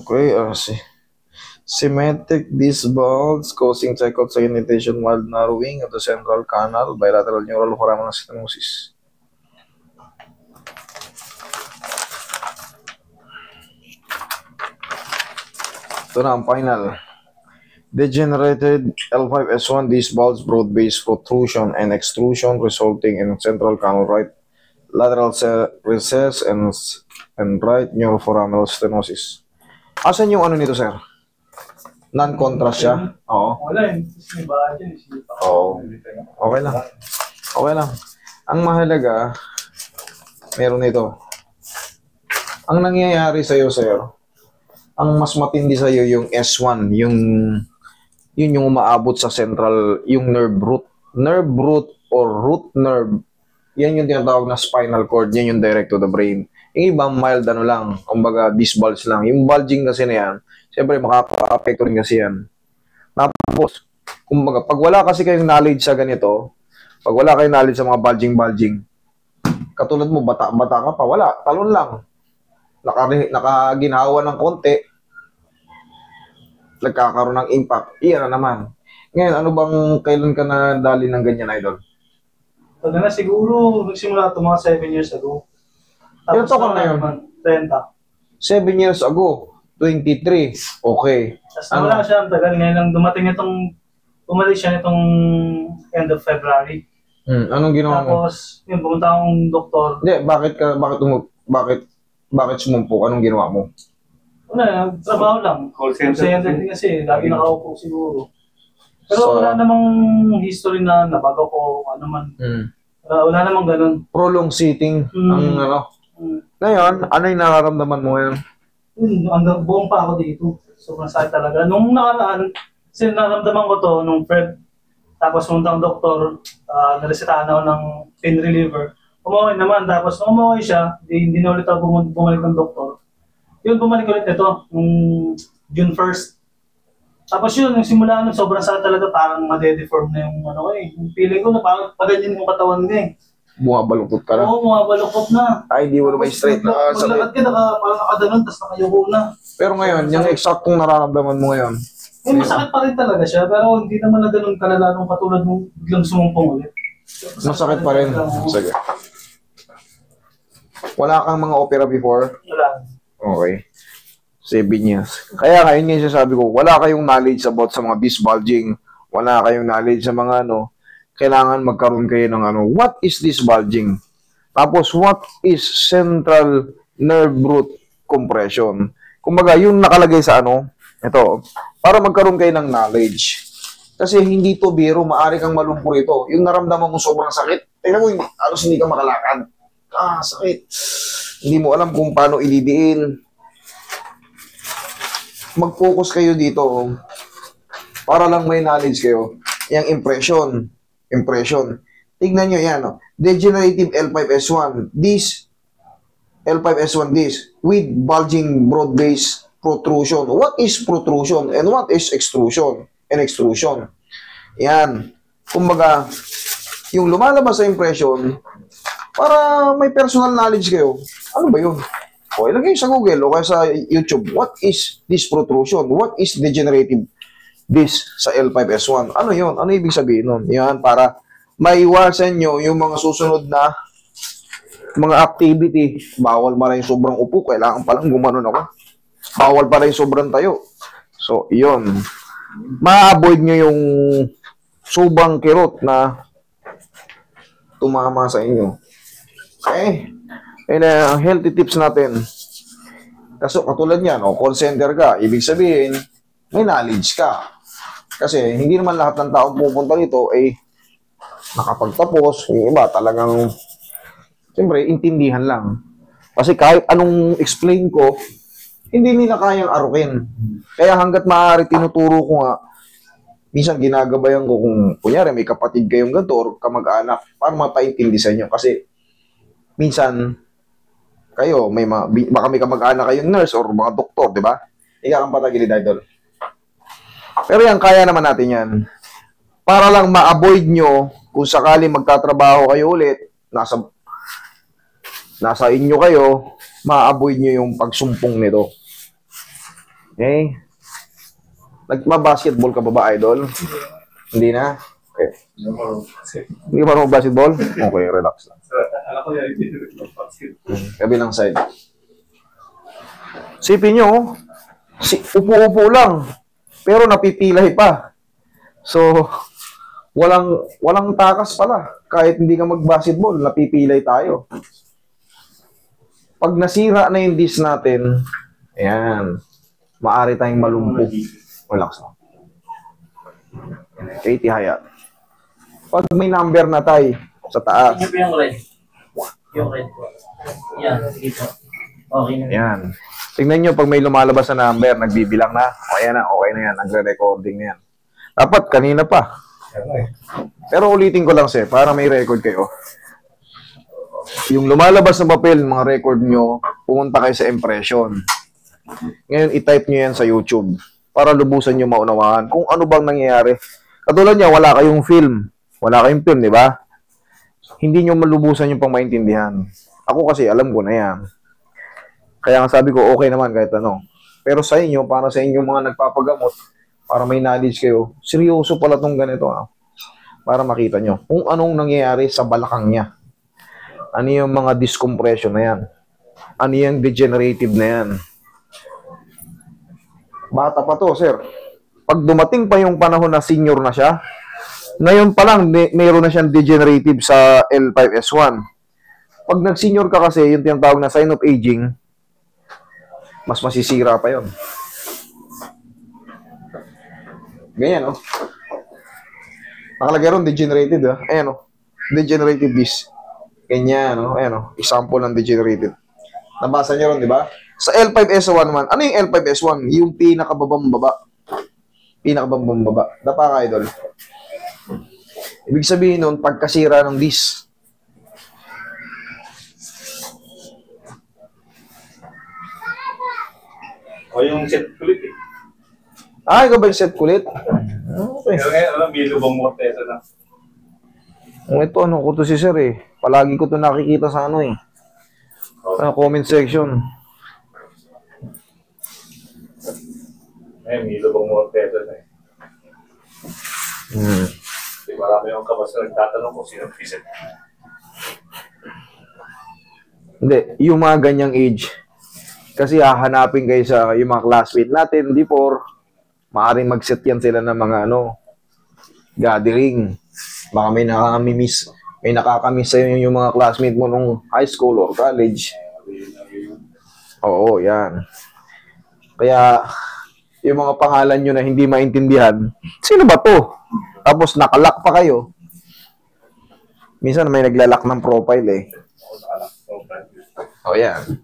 Okay, symmetric disc bulge causing cyclosegmentation while narrowing of the central canal, bilateral neural foramen stenosis. Ito na ang final. Degenerated L5S1 disc bulge, broad-based protrusion and extrusion resulting in central canal right lateral recess and right neuroforaminal stenosis. Asan yung ano nito, sir? Non-contrast siya? Oo. Wala yun. Oo. Okay lang. Okay lang. Ang mahalaga, meron nito. Ang nangyayari sa'yo, sir, ang mas matindi sa'yo yung S1, yun yung umaabot sa central, yung nerve root. Nerve root or root nerve, yan yung tinatawag na spinal cord, yan yung direct to the brain. Yung ibang mild ano lang, kumbaga disc bulge lang. Yung bulging kasi na yan, siyempre makaka-apekto rin kasi yan. Tapos, kumbaga, pag wala kasi kayong knowledge sa ganito, pag wala kayong knowledge sa mga bulging, katulad mo, bata ka pa, wala, talon lang. Nakaginawa ng konti, nagkakaroon ng impact, iyan na naman. Ngayon, ano bang, kailan ka na dali ng ganyan, idol? Pag na siguro, nagsimula ito mga 7 years ago. Ilan taon ka na yun? 30. 7 years ago, 23, okay. Tapos nawala siya ang tagal. Ngayon lang dumating bumalik siya nitong end of February. Anong ginawa mo? Tapos, yun, pumunta akong doktor. Hindi, bakit sumumpo? Anong ginawa mo? Wala, trabaho lang. Call center din kasi, lagi nakaupo siguro. Pero wala namang history na nabago ko, ano man. Wala namang ganun. Prolonged sitting, ang ano. Ngayon, ano yung nararamdaman mo ngayon? Hanggang buong pa ako dito. Sobrang sakit talaga. Nung nakaraan, kasi naramdaman ko to nung Fred. Tapos pumunta ang doktor, naresetahan ako ng pain reliever. Umaway naman. Tapos nung umaway siya, hindi na ulit ako bumalik ng doktor. Yun, bumalik ulit ito, nung June 1st. Tapos yun, yung simula nun, sobrang sakit talaga, parang madedeform na yung ano eh. Yung feeling ko na parang paganyan yung katawan ko eh. Bumabaluktot ka na? Oo, bumabaluktot na. Ay, hindi mo naman straight na sakit. Maglakad ka, parang nakadanon, tapos nakayuko na. Pero ngayon, yung exactong nararamdaman mo ngayon? Eh, masakit pa rin talaga siya, pero hindi naman na ganun kalala nung katulad nung biglang sumumpong ulit. Masakit pa rin? Sige. Wala kang mga opera before? Wala. Okay. 7 years. Kaya ngayon nga sasabi ko, wala kayong knowledge about sa mga disc bulging, wala kayong knowledge sa mga ano, kailangan magkaroon kayo ng ano, what is disc bulging? Tapos, what is central nerve root compression? Kumbaga, yung nakalagay sa ano, ito, para magkaroon kayo ng knowledge. Kasi hindi to biro, maaari kang malungkot ito. Yung naramdaman mo sobrang sakit, tingnan mo, halos hindi ka makalakad. Sakit. Hindi mo alam kung paano ilidiin. Mag-focus kayo dito para lang may knowledge kayo. Yung impression. Tignan nyo yan. Degenerative L5S1. L5S1 disc with bulging broad-based protrusion. What is protrusion and what is extrusion and extrusion? Yan. Kumbaga, yung lumalabas sa impression, para may personal knowledge kayo. Ano ba yun? O, ilagay sa Google o kaya sa YouTube. What is this protrusion? What is degenerative disc sa L5S1? Ano yun? Ano ibig sabihin nun? Yan, para maiwasan nyo yung mga susunod na mga activity. Bawal pa rin sobrang upo. Kailangan palang gumanon ako. Bawal pa rin sobrang tayo. So, yun. Ma-avoid nyo yung subang kirot na tumama sa inyo. Okay? And healthy tips natin. Kasi katulad niyan, call center ka, ibig sabihin, may knowledge ka. Kasi hindi naman lahat ng tao pupunta dito ay nakapagtapos. Yung iba talagang, siyempre, intindihan lang. Kasi kahit anong explain ko, hindi nila kayang arukin. Kaya hanggat maaari tinuturo ko nga, minsan ginagabayan ko kung, kunyari, may kapatid kayong ganito or kamag-anak, para mapaintindi sa inyo. Kasi, minsan, kayo, baka may kamag-anak kayong nurse or mga doktor, di ba? Ika kang patagilid, idol. Pero yan, kaya naman natin yan. Para lang ma-avoid nyo, kung sakali magtatrabaho kayo ulit, nasa inyo kayo, ma-avoid nyo yung pagsumpong nito. Okay? Nagma-basketball ka ba ba, idol? Hindi na? Okay. Hindi ka marunong basketball? Okay, relax lang. Kabilang side. Sipin nyo, upo-upo lang, pero napipilay pa. So, walang takas pala. Kahit hindi ka mag-basketball, napipilay tayo. Pag nasira na yung disc natin, ayan, maaari tayong malumpo. Relax lang. Okay, tihaya. Pag may number na tayo sa taas. Ito yung red. Yung red po. Yan, dito. Okay na. Yan. Tingnan nyo, pag may lumalabas na number, nagbibilang na. Okay na yan. Nagre-recording na yan. Dapat, kanina pa. Pero ulitin ko lang, sir, para may record kayo. Yung lumalabas na papel, mga record nyo, pumunta kayo sa impression. Ngayon, i-type nyo yan sa YouTube para lubusan nyo maunawaan kung ano bang nangyayari. Katulad niya, wala kayong film. Wala kayong film, di ba? Hindi nyo malubusan yung pang maintindihan. Ako kasi, alam ko na yan. Kaya nga sabi ko, okay naman kahit ano. Pero sa inyo, para sa inyo mga nagpapagamot, para may knowledge kayo, seryoso pala tong ganito. Para makita nyo kung anong nangyayari sa balakang niya. Ano yung mga discompression na yan? Ano yung degenerative na yan? Bata pa to, sir. Pag dumating pa yung panahon na senior na siya, ngayon pa lang, mayroon na siyang degenerative sa L5S1. Pag nag-senior ka kasi, yung tinatawag na sign of aging, mas masisira pa yon. Ganyan, no? Nakalagay ron, degenerated, ha? Ayan, no? Degenerative disc. Ganyan, no? Ayan, no? Example ng degenerative. Nabasa niyo ron, di ba? Sa L5S1 man, ano yung L5S1? Yung pinakababang baba. Pinakababang baba. Dapa ka, idol. Ibig sabihin nun, pagkasira ng disc. O yung set kulit eh. Ah, ikaw ba yung set kulit? Okay. Pero ngayon, alam, may lubang mortesa na. Ito, ano ko to si sir eh. Palagi ko to nakikita sa ano eh. Sa comment section. Ngayon, may lubang mortesa na eh. Kasi marami yung kabas na nagtatanong kung sino visit. Hindi, yung mga ganyang age. Kasi hahanapin kayo sa yung mga classmate natin before, maaaring mag-set yan sila ng mga gathering. Baka may nakakamiss sa'yo yung mga classmate mo nung high school or college. Oo, yan. Kaya, yung mga pangalan nyo na hindi maintindihan, sino ba to? Tapos nakalock pa kayo. Minsan may naglalak ng profile eh. Oh, yan.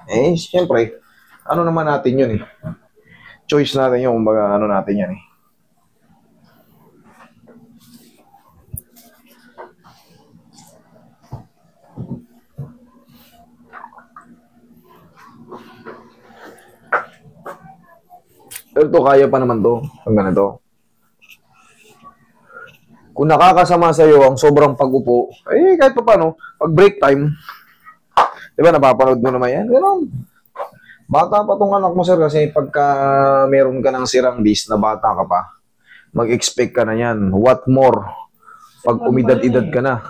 Eh, siyempre, ano naman natin yun eh. Choice natin yun, kumbaga ano natin yan eh. Pero to, kaya pa naman to, ang ganito. Kung nakakasama sa'yo ang sobrang pag-upo, eh, kahit pa paano, pag break time, di ba, napapanood mo naman yan? Ganun. Bata pa tong anak mo, sir, kasi pagka meron ka ng sirang disc na bata ka pa, mag-expect ka na yan. What more? Pag umidad-idad ka na.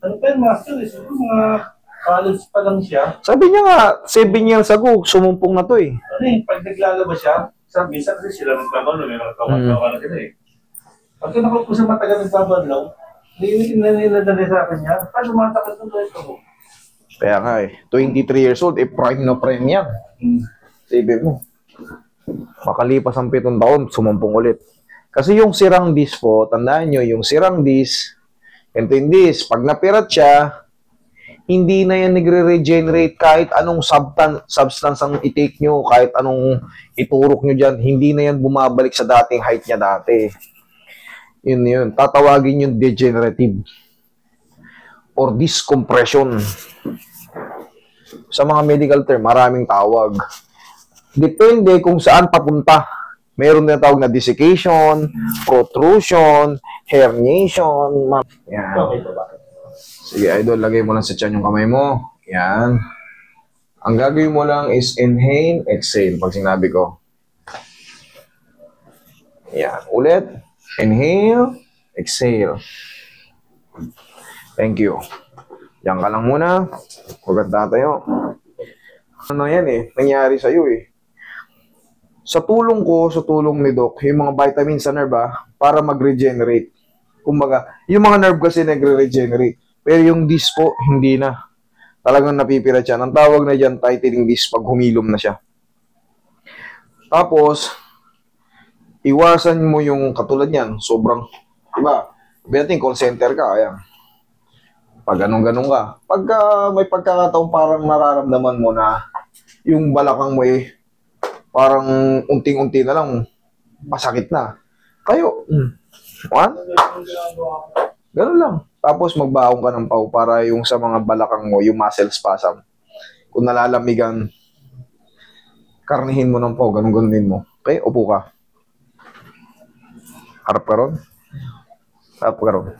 Ano pa yun, master? Siguro mga college pa lang siya. Sabi niya nga, 7 years ago, sumumpong na to eh. Ano eh, pag naglalabas siya, sabi, minsan kasi sila nagtrabaho, may mga kawan-kawan na sila eh. Pagka nakupo sa matagal nagtrabaho, hindi nila sa akin niya, paano matakot ng ito ko? Kaya nga eh, 23 years old, eh prime na prime yan. Sabi mo. Makalipas ang 7 taon, sumumpong ulit. Kasi yung sirang disc po, tandaan nyo, yung sirang disc, ito yung disc, pag napirat siya, hindi na yan nagre-regenerate kahit anong substance ang i-take nyo, kahit anong iturok nyo dyan, hindi na yan bumabalik sa dating height niya dati. Yun. Tatawagin yung degenerative or discompression. Sa mga medical term, maraming tawag. Depende kung saan papunta. Meron na tawag na desiccation, protrusion, herniation. Yan. Sige, idol, lagay mo lang sa tiyan yung kamay mo. Yan. Ang gagawin mo lang is inhale, exhale pag sinabi ko. Yan. Ulit. Inhale. Exhale. Thank you. Diyan ka lang muna. Huwag tatayo. Ano yan nangyari sa'yo Sa tulong ko, sa tulong ni Doc, yung mga vitamins sa nerve para mag-regenerate. Kumbaga, yung mga nerve kasi nagre-regenerate. Pero yung disc po, hindi na. Talagang napipira siya. Ang tawag na dyan, tightening disc pag humilom na siya. Tapos, iwasan mo yung katulad yan. Sobrang, diba? Sabi natin, call center ka, ayan. Pag ganun-ganun ka. Pagka may pagkakataon parang nararamdaman mo na yung balakang mo parang unting-unti na lang masakit na. Tayo. One. Ganun lang. Tapos magbaong ka ng pau para yung sa mga balakang mo, yung muscle spasm. Kung nalalamigan, karnihin mo ng pau, ganun-ganunin mo. Okay, upo ka. Harap ka ron. Harap ka ron.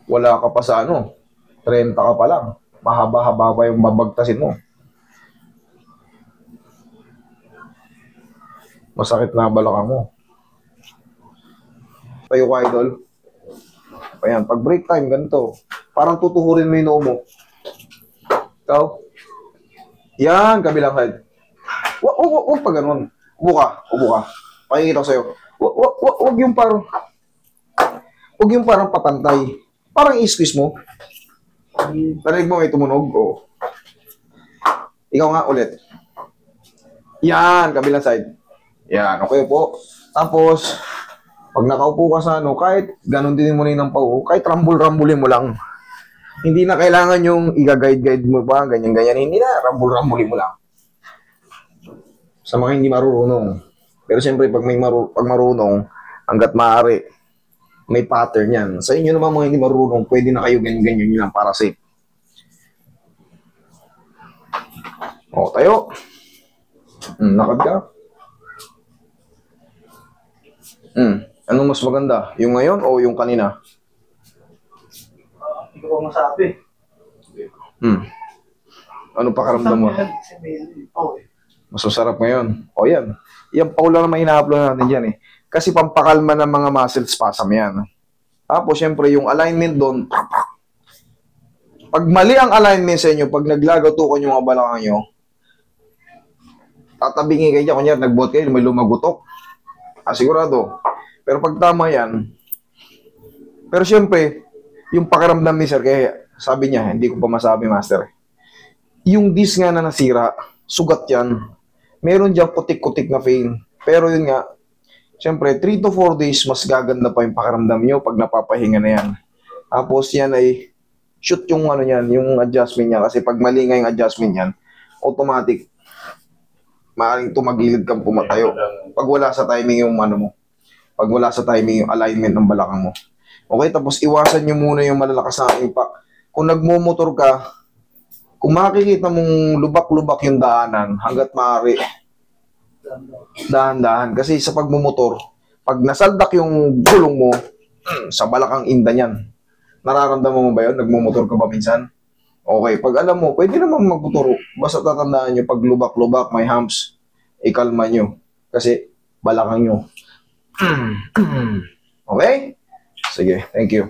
Wala ka pa sa 30 ka pa lang. Mahaba-haba pa yung babagtasin mo. Masakit na balakang mo. Tayo ka, idol. Ayan, pag break time, ganito. Parang tutuhurin mo yung noo mo. Ikaw. Yan, kabilang head. Huwag pa ganun. Upo ka. Pakikita ko sa'yo. Huwag yung parang patantay. Parang i-squeeze mo. Narinig mo may tumunog? Oo. Ikaw nga ulit. Yan, kabilang side. Yan, okay po. Tapos, pag nakaupo ka sa kahit ganun din mo rin ng pau, kahit rambul-rambulin mo lang. Hindi na kailangan yung i-guide mo pa, ganyan-ganyan. Hindi na, rambul-rambulin mo lang. Sa mga hindi marunong. Pero siyempre, pag marunong, hanggat maaari, may pattern yan. Sa inyo naman mga hindi marunong, pwede na kayo ganyan-ganyan nyo lang para safe. O, tayo. Lakad ka. Anong mas maganda? Yung ngayon o yung kanina? Hindi ko masabi. Ano pakaramdam mo? Mas masarap ngayon. O yan. Yan pa lang naman ina-upload natin dyan Kasi pampakalma ng mga muscle spasm yan. Tapos, syempre, yung alignment doon, pag mali ang alignment sa inyo, pag naglagatukan yung mga balakang nyo, tatabingin kayo dyan. Kunyari, nagbuhat kayo, may lumagutok. Sigurado. Pero pag tama yan, pero syempre, yung pakiramdam ni sir, kaya sabi niya, hindi ko pa masabi, master. Yung disc nga na nasira, sugat yan. Meron dyan kutik-kutik na vein. Pero yun nga, siyempre, 3 to 4 days, mas gaganda pa yung pakiramdam nyo pag napapahinga na yan. Tapos yan ay, shoot yung yung adjustment niya. Kasi pag mali nga yung adjustment yan, automatic, maaaring tumagilid kang pumatayo. Pag wala sa timing yung mo. Pag wala sa timing yung alignment ng balakang mo. Okay, tapos iwasan nyo muna yung malalakas na impact. Kung nagmumotor ka, kung makikita mong lubak-lubak yung daanan, hanggat maaari, dahan-dahan. Kasi sa pagmumotor, pag nasaldak yung gulong mo, sa balakang inda niyan. Nararamdaman mo ba yun? Nagmumotor ka ba minsan? Okay, pag alam mo, pwede naman magmotor. Basta tatandaan nyo, pag lubak-lubak, may humps, ikalma nyo. Kasi balakang nyo. Okay? Sige, thank you.